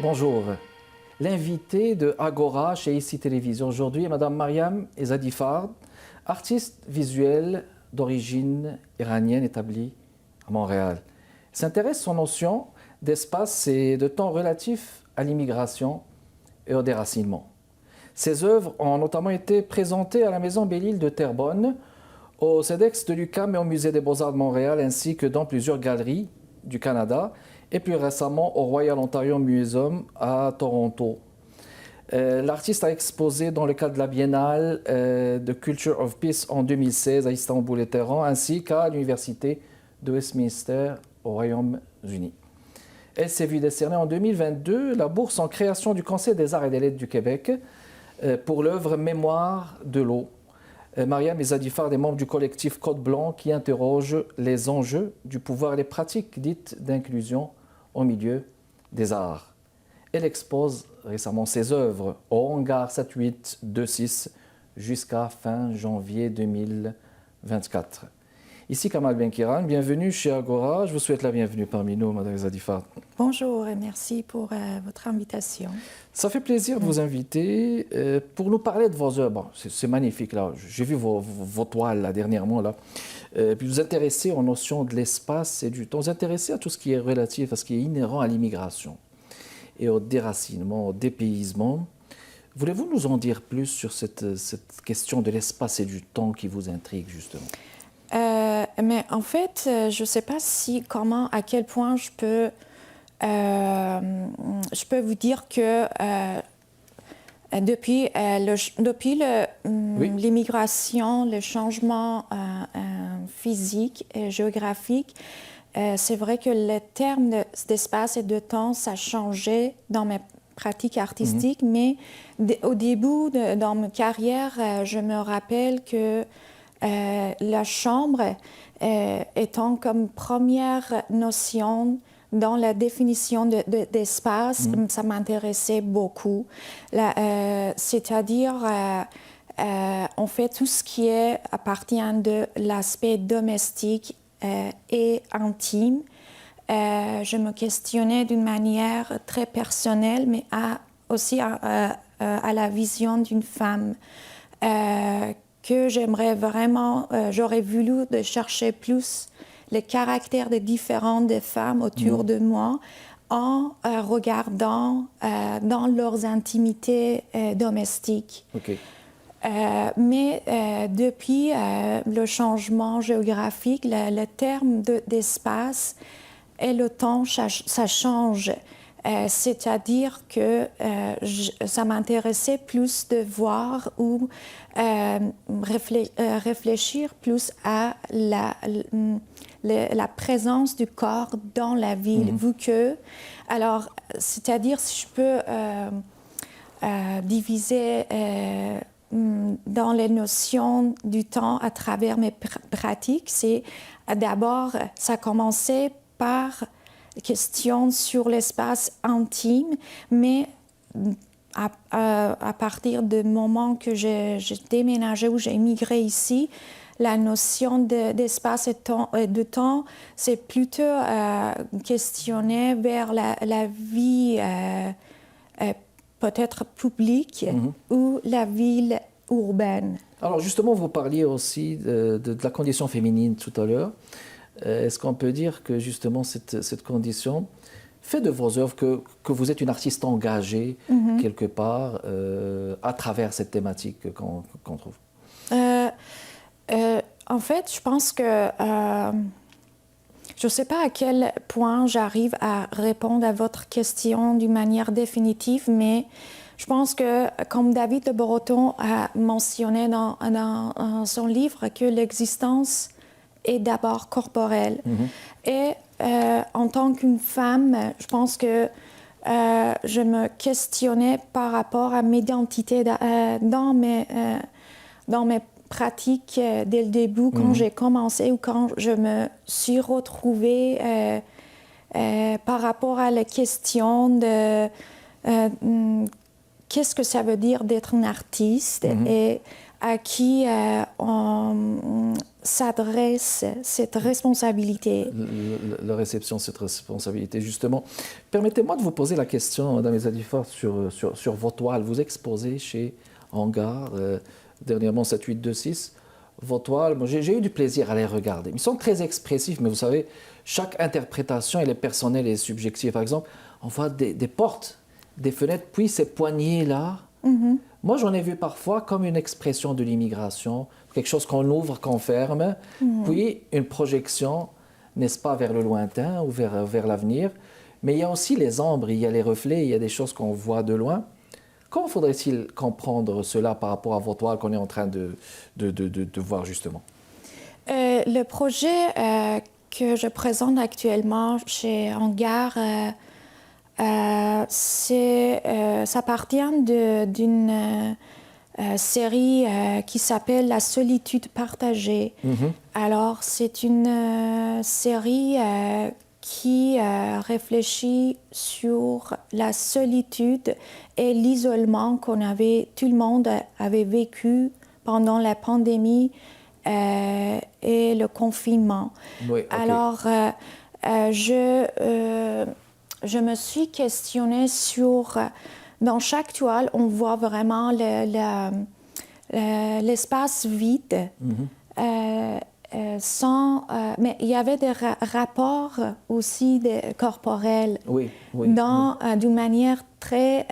Bonjour. L'invité de Agora chez ICI Télévision aujourd'hui est Madame Mariam Ezadifard, artiste visuelle d'origine iranienne établie à Montréal. Elle s'intéresse aux notions d'espace et de temps relatifs à l'immigration et au déracinement. Ses œuvres ont notamment été présentées à la Maison Belle-Île de Terrebonne, au CEDEX de l'UQAM et au Musée des Beaux-Arts de Montréal, ainsi que dans plusieurs galeries du Canada, et plus récemment au Royal Ontario Museum à Toronto. L'artiste a exposé dans le cadre de la Biennale de Culture of Peace en 2016 à Istanbul et Téhéran, ainsi qu'à l'Université de Westminster au Royaume-Uni. Elle s'est vue décerner en 2022 la bourse en création du Conseil des arts et des lettres du Québec pour l'œuvre Mémoire de l'eau. Mariam Ezadifard est membre du collectif Code Blanc qui interroge les enjeux du pouvoir et les pratiques dites d'inclusion au milieu des arts. Elle expose récemment ses œuvres au hangar 7826 jusqu'à fin janvier 2024. Ici Kamal Benkiran, bienvenue chez Agora. Je vous souhaite la bienvenue parmi nous, Madame Ezadifard. Bonjour et merci pour votre invitation. Ça fait plaisir de vous inviter pour nous parler de vos œuvres. Bon, c'est magnifique, là. J'ai vu vos toiles là, dernièrement. Là. Puis vous intéressez aux notions de l'espace et du temps. Vous intéressez à tout ce qui est relatif, à ce qui est inhérent à l'immigration et au déracinement, au dépaysement. Voulez-vous nous en dire plus sur cette question de l'espace et du temps qui vous intrigue, justement? Mais en fait, je ne sais pas à quel point je peux vous dire que depuis l'immigration, le changement physique et géographique, c'est vrai que le terme d'espace et de temps, ça a changé dans mes pratiques artistiques, mais au début dans ma carrière, je me rappelle que la chambre étant comme première notion dans la définition d'espace, ça m'intéressait beaucoup. C'est-à-dire, on fait tout ce qui appartient de l'aspect domestique et intime. Je me questionnais d'une manière très personnelle, mais aussi à la vision d'une femme. Que j'aimerais vraiment, j'aurais voulu de chercher plus les caractères des différentes femmes autour de moi en regardant dans leurs intimités domestiques. Okay. Mais depuis le changement géographique, le terme d'espace et le temps, ça change. C'est-à-dire que ça m'intéressait plus de voir ou réfléchir plus à la présence du corps dans la ville, vu que, alors, c'est-à-dire si je peux diviser dans les notions du temps à travers mes pratiques, c'est d'abord, ça commençait par question sur l'espace intime, mais à partir du moment que j'ai déménagé ou j'ai immigré ici, la notion d'espace et de temps, c'est plutôt questionné vers la vie peut-être publique ou la ville urbaine. Alors justement, vous parliez aussi de la condition féminine tout à l'heure. Est-ce qu'on peut dire que justement cette condition fait de vos œuvres que vous êtes une artiste engagée quelque part à travers cette thématique qu'on trouve? En fait, je pense que je ne sais pas à quel point j'arrive à répondre à votre question d'une manière définitive, mais je pense que, comme David de Breton a mentionné dans son livre, que l'existence est d'abord corporelle. Et en tant qu'une femme, je pense que je me questionnais par rapport à mes identités dans mes pratiques dès le début, quand j'ai commencé ou quand je me suis retrouvée par rapport à la question de qu'est-ce que ça veut dire d'être un artiste et à qui on s'adresse cette responsabilité. La réception de cette responsabilité, justement. Permettez-moi de vous poser la question, Madame Ezadi-Fard, sur vos toiles. Vous exposez chez Hangar, dernièrement 7-8-2-6. Vos toiles, j'ai eu du plaisir à les regarder. Ils sont très expressifs, mais vous savez, chaque interprétation, elle est personnelle et subjective. Par exemple, on voit des portes, des fenêtres, puis ces poignées-là. Moi, j'en ai vu parfois comme une expression de l'immigration, quelque chose qu'on ouvre, qu'on ferme, puis une projection, n'est-ce pas, vers le lointain ou vers l'avenir. Mais il y a aussi les ombres, il y a les reflets, il y a des choses qu'on voit de loin. Comment faudrait-il comprendre cela par rapport à vos toiles qu'on est en train de voir justement? Le projet que je présente actuellement chez Hangar, ça appartient d'une série qui s'appelle La solitude partagée. Alors, c'est une série qui réfléchit sur la solitude et l'isolement tout le monde avait vécu pendant la pandémie et le confinement. Oui, okay. Alors, je me suis questionnée sur... Dans chaque toile, on voit vraiment l'espace vide, mais il y avait des rapports aussi corporels, d'une manière très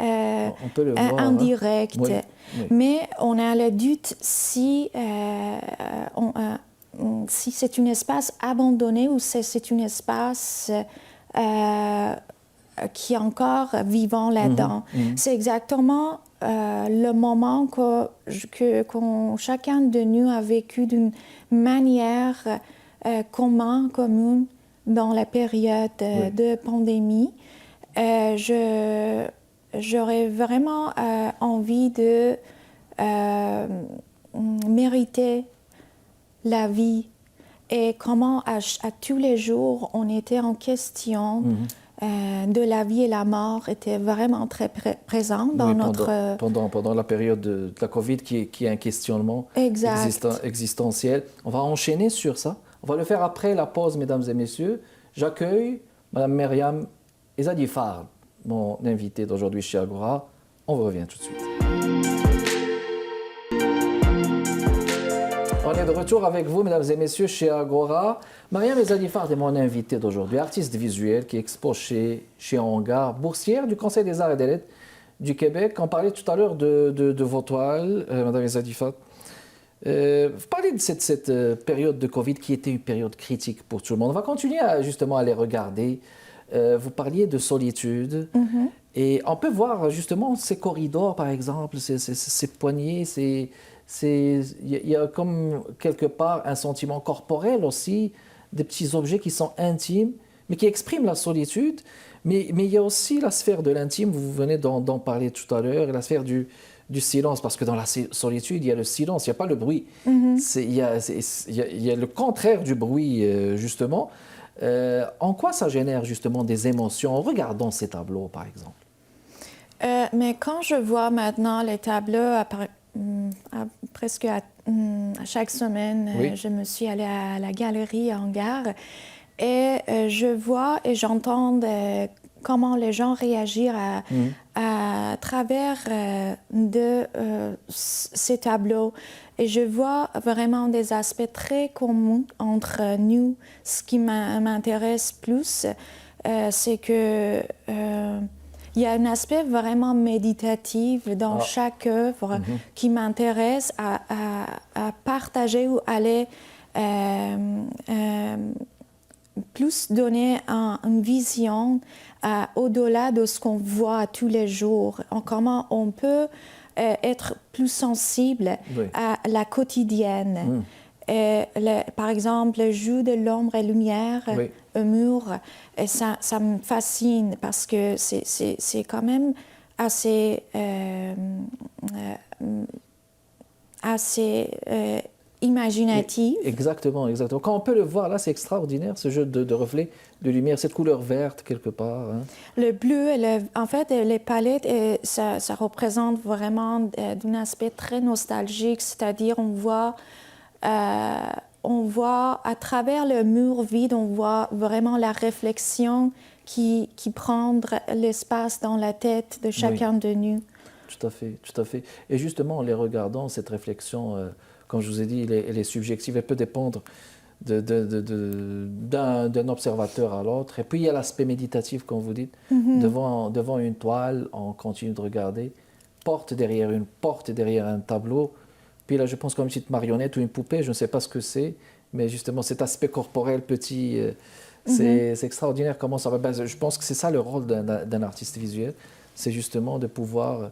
indirecte. Oui, oui. Mais on a le doute si c'est un espace abandonné ou si c'est un espace qui est encore vivant là-dedans. C'est exactement le moment que chacun de nous a vécu d'une manière commune dans la période de pandémie. J'aurais vraiment envie de mériter la vie et comment à tous les jours on était en question de la vie et la mort était vraiment très présent dans notre... Pendant la période de la COVID qui est un questionnement existentiel. On va enchaîner sur ça. On va le faire après la pause, mesdames et messieurs. J'accueille Mme Myriam Ezadi-Fard, mon invitée d'aujourd'hui chez Agora. On revient tout de suite. On est de retour avec vous, mesdames et messieurs, chez Agora. Myriam Ezadi-Fard est mon invitée d'aujourd'hui, artiste visuelle qui expose chez Hangar, boursière du Conseil des arts et des lettres du Québec. On parlait tout à l'heure de vos toiles, madame Ezadi-Fard. Vous parlez de cette période de Covid qui était une période critique pour tout le monde. On va continuer justement à les regarder. Vous parliez de solitude. Et on peut voir justement ces corridors, par exemple, ces poignées, il y a comme quelque part un sentiment corporel aussi, des petits objets qui sont intimes, mais qui expriment la solitude. Mais il y a aussi la sphère de l'intime, vous venez d'en parler tout à l'heure, et la sphère du silence, parce que dans la solitude, il y a le silence, il n'y a pas le bruit. Il y a le contraire du bruit, justement. En quoi ça génère justement des émotions en regardant ces tableaux, par exemple? Mais quand je vois maintenant les tableaux, presque à chaque semaine, je me suis allée à la galerie Hangar et je vois et j'entends comment les gens réagissent à travers ces tableaux. Et je vois vraiment des aspects très communs entre nous. Ce qui m'intéresse plus, c'est que il y a un aspect vraiment méditatif dans chaque œuvre qui m'intéresse à partager ou aller plus donner une vision au-delà de ce qu'on voit tous les jours. Comment on peut être plus sensible à la quotidienne. Et par exemple, le jeu de l'ombre et lumière au mur, et ça me fascine parce que c'est quand même assez imaginative. Exactement, exactement. Quand on peut le voir, là, c'est extraordinaire, ce jeu de reflets, de lumière, cette couleur verte, quelque part. Hein. Le bleu, en fait, les palettes, ça représente vraiment d'un aspect très nostalgique, c'est-à-dire on voit à travers le mur vide, on voit vraiment la réflexion qui prend l'espace dans la tête de chacun de nous. Tout à fait, tout à fait. Et justement, en les regardant, cette réflexion, comme je vous ai dit, elle est subjective, elle peut dépendre d'un observateur à l'autre. Et puis, il y a l'aspect méditatif, comme vous dites. Devant une toile, on continue de regarder, porte derrière un tableau. Puis là, je pense comme une petite marionnette ou une poupée, je ne sais pas ce que c'est, mais justement, cet aspect corporel petit, c'est extraordinaire comment ça va. Ben, je pense que c'est ça le rôle d'un artiste visuel, c'est justement de pouvoir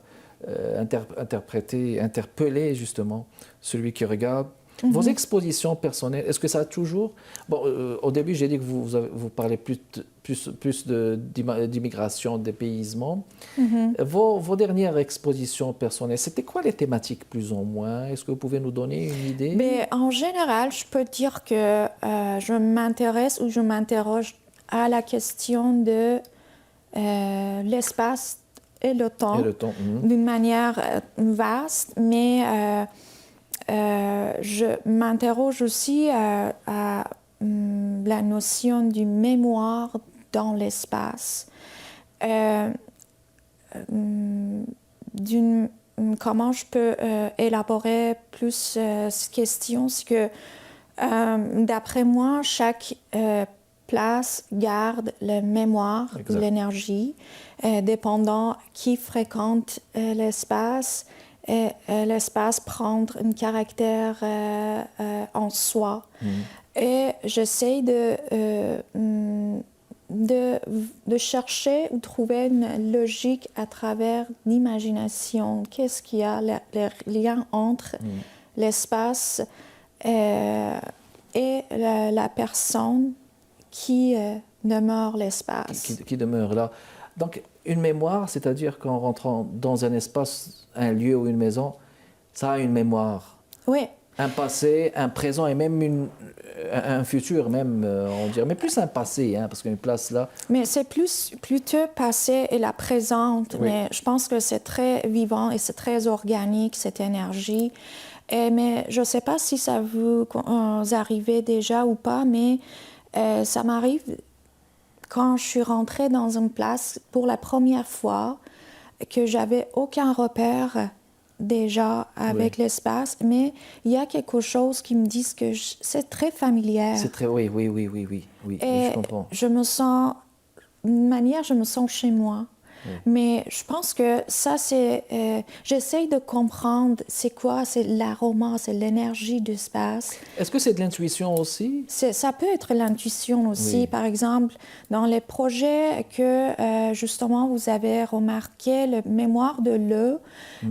interpeller justement celui qui regarde. Vos expositions personnelles, est-ce que ça a toujours... Bon, au début, j'ai dit que vous parlez plus d'immigration, dépaysement. Vos dernières expositions personnelles, c'était quoi les thématiques plus ou moins? Est-ce que vous pouvez nous donner une idée? Mais en général, je peux dire que je m'intéresse ou je m'interroge à la question de l'espace et le temps, d'une manière vaste, mais je m'interroge aussi à la notion du mémoire dans l'espace. Comment je peux élaborer plus cette question, c'est que d'après moi, chaque place garde la mémoire de l'énergie, dépendant qui fréquente l'espace. Et l'espace prend un caractère en soi. Et j'essaie de chercher ou trouver une logique à travers l'imagination. Qu'est-ce qu'il y a, les liens entre l'espace et la personne qui demeure l'espace. Qui demeure là. Donc, une mémoire, c'est-à-dire qu'en rentrant dans un espace, un lieu ou une maison, ça a une mémoire. Oui. Un passé, un présent et même un futur, même, on dirait. Mais plus un passé, hein, parce qu'une place là... Mais c'est plutôt passé et la présente. Oui. Mais je pense que c'est très vivant et c'est très organique, cette énergie. Mais je ne sais pas si ça vous arrive déjà ou pas, mais ça m'arrive... Quand je suis rentrée dans une place pour la première fois, que j'avais aucun repère déjà avec l'espace, mais il y a quelque chose qui me dit que c'est très familier. C'est très, oui, je comprends. Je me sens, d'une manière, je me sens chez moi. Oui. Mais je pense que ça, c'est... j'essaye de comprendre c'est quoi, c'est l'aroma, c'est l'énergie de l'espace. Est-ce que c'est de l'intuition aussi? Ça peut être l'intuition aussi. Oui. Par exemple, dans les projets que, justement, vous avez remarqué, la mémoire de l'eau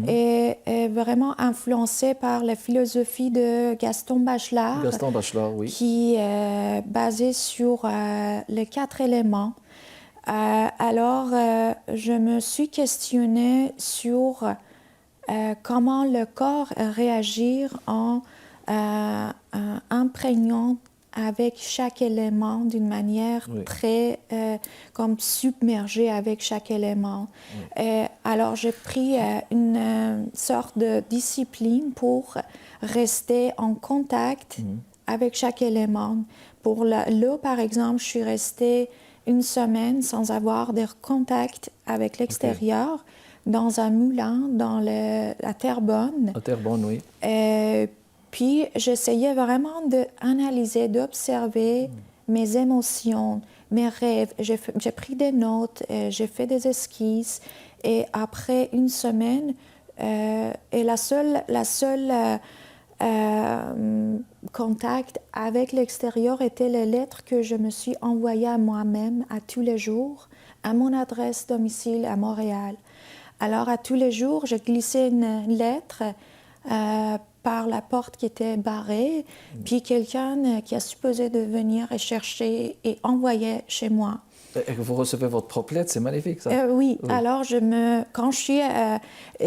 est vraiment influencée par la philosophie de Gaston Bachelard. Gaston Bachelard, oui. Qui est basée sur les 4 éléments. Alors, je me suis questionnée sur comment le corps réagit en imprégnant avec chaque élément d'une manière très comme submergée avec chaque élément. Alors, j'ai pris une sorte de discipline pour rester en contact avec chaque élément. Pour l'eau, par exemple, je suis restée 1 semaine sans avoir de contact avec l'extérieur, dans un moulin, dans la Terrebonne. La Terrebonne, oui. Puis, j'essayais vraiment d'analyser, d'observer mes émotions, mes rêves. J'ai pris des notes, j'ai fait des esquisses. Et après 1 semaine, et la seule contact avec l'extérieur était les lettres que je me suis envoyées à moi-même à tous les jours, à mon adresse domicile à Montréal. Alors, à tous les jours, je glissais une lettre par la porte qui était barrée, puis quelqu'un qui a supposé de venir et chercher et envoyer chez moi. Et vous recevez votre propre lettre, c'est magnifique, ça. Oui. Alors, quand je suis...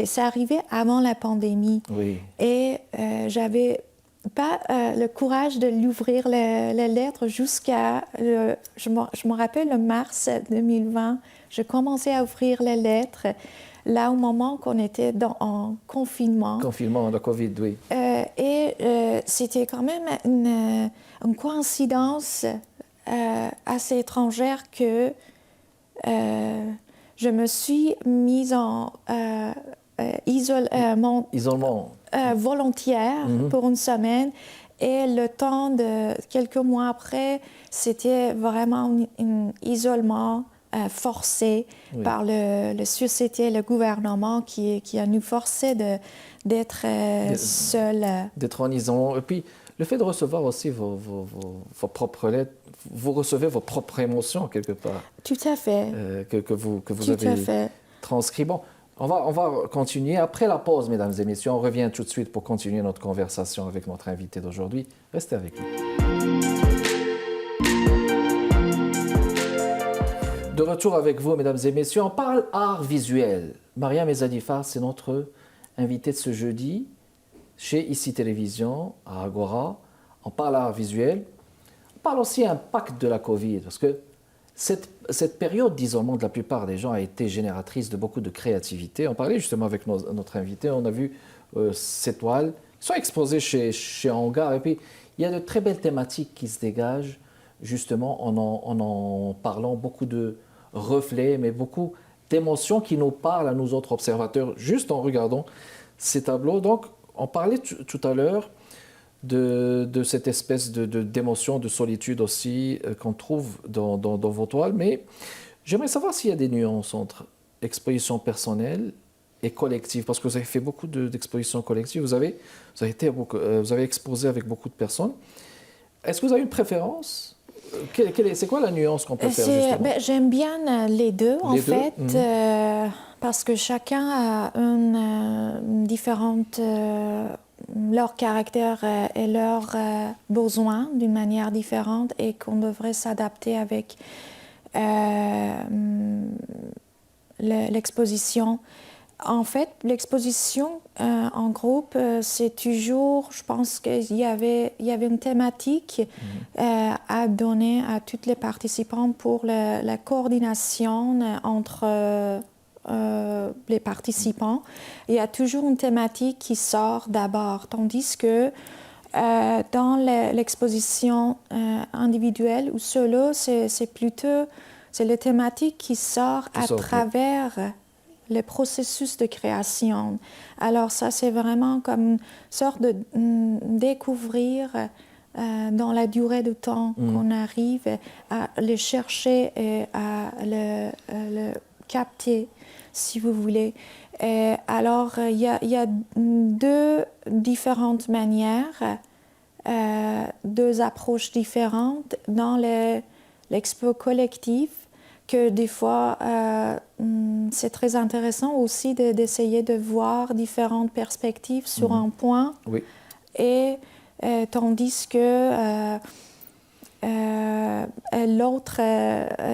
c'est arrivé avant la pandémie. Oui. Et j'avais pas le courage de l'ouvrir les lettres jusqu'à, je me rappelle, le mars 2020, je commençais à ouvrir les lettres, là au moment qu'on était en confinement. Confinement, la Covid, oui. C'était quand même une coïncidence assez étrangère que je me suis mise en isolement volontaire pour une semaine. Et le temps de quelques mois après, c'était vraiment un isolement forcé par la société, le gouvernement qui a nous forcé d'être seuls. D'être en isolement. Et puis, le fait de recevoir aussi vos propres lettres, vous recevez vos propres émotions quelque part. Tout à fait. Que vous avez transcrit. Bon, on va continuer. Après la pause, mesdames et messieurs, on revient tout de suite pour continuer notre conversation avec notre invité d'aujourd'hui. Restez avec nous. De retour avec vous, mesdames et messieurs, on parle art visuel. Mariam Ezzadifard, c'est notre invité de ce jeudi chez ICI Télévision à Agora. On parle art visuel. On parle aussi impact de la Covid, parce que cette période d'isolement de la plupart des gens a été génératrice de beaucoup de créativité. On parlait justement avec notre invité, on a vu ces toiles qui sont exposées chez Hangar. Et puis, il y a de très belles thématiques qui se dégagent, justement, en parlant beaucoup de reflets, mais beaucoup d'émotions qui nous parlent à nous autres observateurs, juste en regardant ces tableaux. Donc, on parlait tout à l'heure de cette espèce d'émotion, de solitude aussi qu'on trouve dans vos toiles. Mais j'aimerais savoir s'il y a des nuances entre exposition personnelle et collective, parce que vous avez fait beaucoup d'expositions collectives, vous avez exposé avec beaucoup de personnes. Est-ce que vous avez une préférence ? C'est quoi la nuance qu'on peut faire justement ? J'aime bien les deux, en fait, parce que chacun a une différente... leur caractère et leurs besoins d'une manière différente et qu'on devrait s'adapter avec l'exposition. En fait, l'exposition en groupe, c'est toujours, je pense qu'il y avait une thématique à donner à tous les participants pour la coordination entre les participants. Il y a toujours une thématique qui sort d'abord, tandis que dans l'exposition individuelle ou solo, c'est plutôt la thématique qui sort à travers le processus de création. Alors ça, c'est vraiment comme une sorte de découvrir dans la durée du temps qu'on arrive à le chercher et à le capter, si vous voulez. Et alors, il y a deux différentes manières, deux approches différentes dans l'expo collectif, que des fois, c'est très intéressant aussi d'essayer de voir différentes perspectives sur un point. Oui. Et tandis que l'autre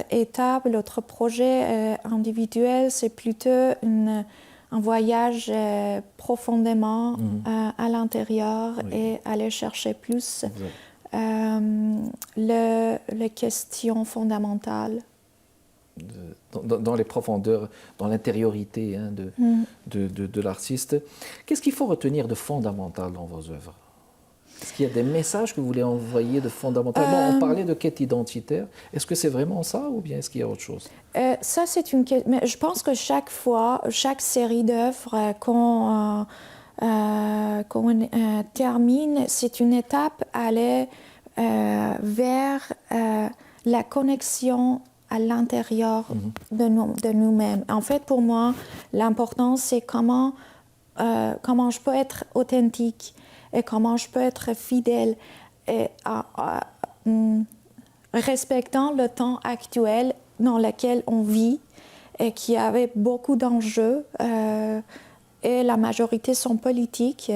étape, l'autre projet individuel, c'est plutôt un voyage profondément à l'intérieur et aller chercher plus les questions fondamentales. Dans les profondeurs, dans l'intériorité de l'artiste. Qu'est-ce qu'il faut retenir de fondamental dans vos œuvres ? Est-ce qu'il y a des messages que vous voulez envoyer de fondamental ? On parlait de quête identitaire. Est-ce que c'est vraiment ça ou bien est-ce qu'il y a autre chose ? Ça, c'est une question. Mais je pense que chaque fois, chaque série d'œuvres qu'on termine, c'est une étape à aller vers la connexion à l'intérieur de nous-mêmes. En fait, pour moi, l'important, c'est comment je peux être authentique et comment je peux être fidèle et respectant le temps actuel dans lequel on vit et qui avait beaucoup d'enjeux et la majorité sont politiques.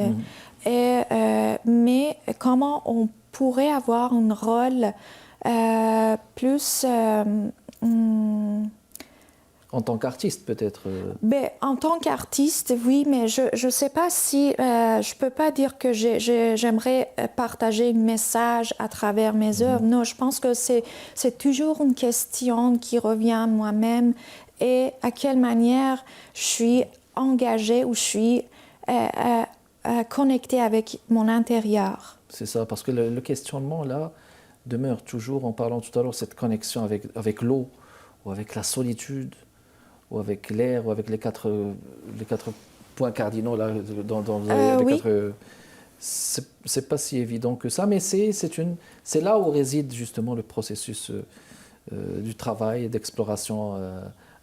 Mais comment on pourrait avoir un rôle plus En tant qu'artiste, peut-être Ben, en tant qu'artiste, oui, mais je ne sais pas si... je ne peux pas dire que j'aimerais partager un message à travers mes œuvres. Non, je pense que c'est toujours une question qui revient à moi-même et à quelle manière je suis engagée ou je suis connectée avec mon intérieur. C'est ça, parce que le questionnement, là, demeure toujours, en parlant tout à l'heure, cette connexion avec l'eau, ou avec la solitude, ou avec l'air, ou avec les quatre points cardinaux, là, les oui. quatre... C'est pas si évident que ça, mais c'est là où réside justement le processus du travail et d'exploration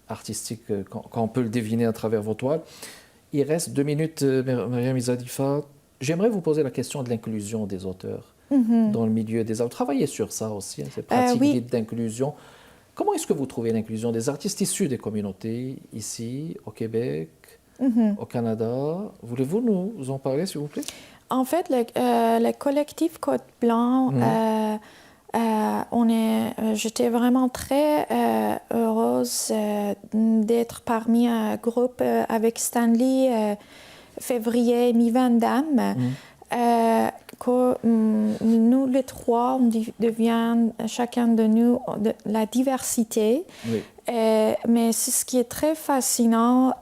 artistique, quand on peut le deviner à travers vos toiles. Il reste 2 minutes, Mariam Izadifa. J'aimerais vous poser la question de l'inclusion des auteurs dans le milieu des arts. Vous travaillez sur ça aussi, hein, ces pratiques oui. d'inclusion. Comment est-ce que vous trouvez l'inclusion des artistes issus des communautés, ici, au Québec, au Canada? Voulez-vous nous en parler, s'il vous plaît? En fait, le collectif Côte Blanc, j'étais vraiment très heureuse d'être parmi un groupe avec Stanley, février, Mi-Van Damme. Nous les trois, on devient chacun de nous la diversité. Oui. Mais ce qui est très fascinant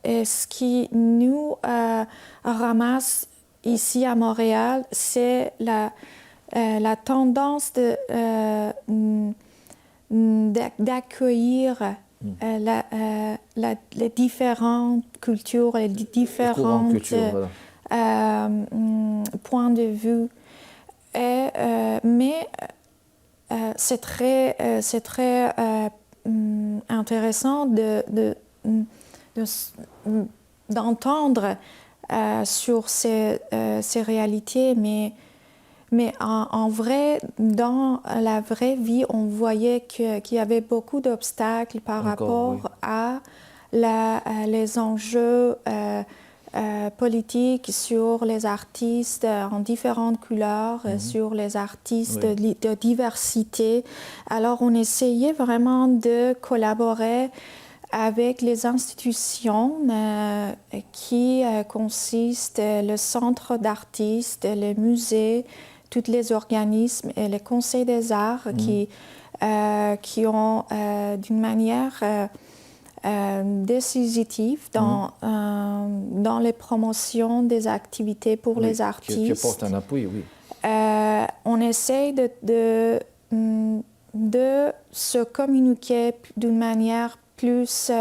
et ce qui nous ramasse ici à Montréal, c'est la tendance d'accueillir les différentes cultures, les différents points de vue. Mais c'est très intéressant d'entendre sur ces réalités, mais en vrai, dans la vraie vie, on voyait qu'il y avait beaucoup d'obstacles par rapport à les enjeux politiques sur les artistes en différentes couleurs, sur les artistes de diversité. Alors, on essayait vraiment de collaborer avec les institutions qui consistent le centre d'artistes, les musées, tous les organismes et les conseils des arts qui ont d'une manière décisive dans les promotions des activités pour les artistes. Qui apportent un appui, oui. On essaye de se communiquer d'une manière plus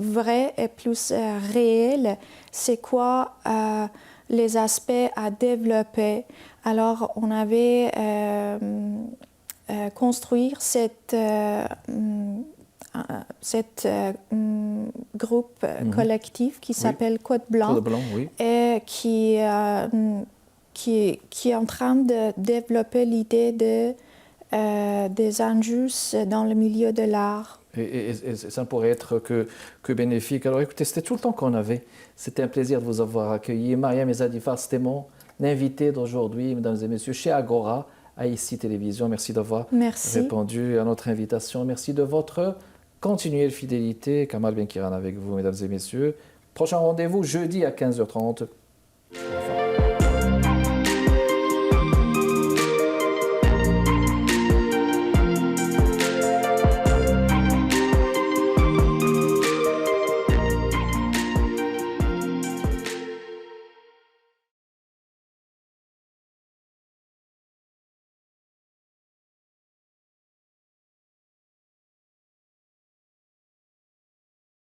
vrai et plus réel, c'est quoi les aspects à développer. Alors, on avait construit cette groupe collectif qui s'appelle Côte Blanc, Côte Blanc, oui. Et qui est en train de développer l'idée des injustes dans le milieu de l'art. Et ça ne pourrait être que bénéfique. Alors écoutez, c'était tout le temps qu'on avait. C'était un plaisir de vous avoir accueilli. Mariam Izadifa, c'était mon invité d'aujourd'hui, mesdames et messieurs, chez Agora, à ICI Télévision. Merci d'avoir répondu à notre invitation. Merci de votre continuelle fidélité. Kamal Benkiran avec vous, mesdames et messieurs. Prochain rendez-vous jeudi à 15h30.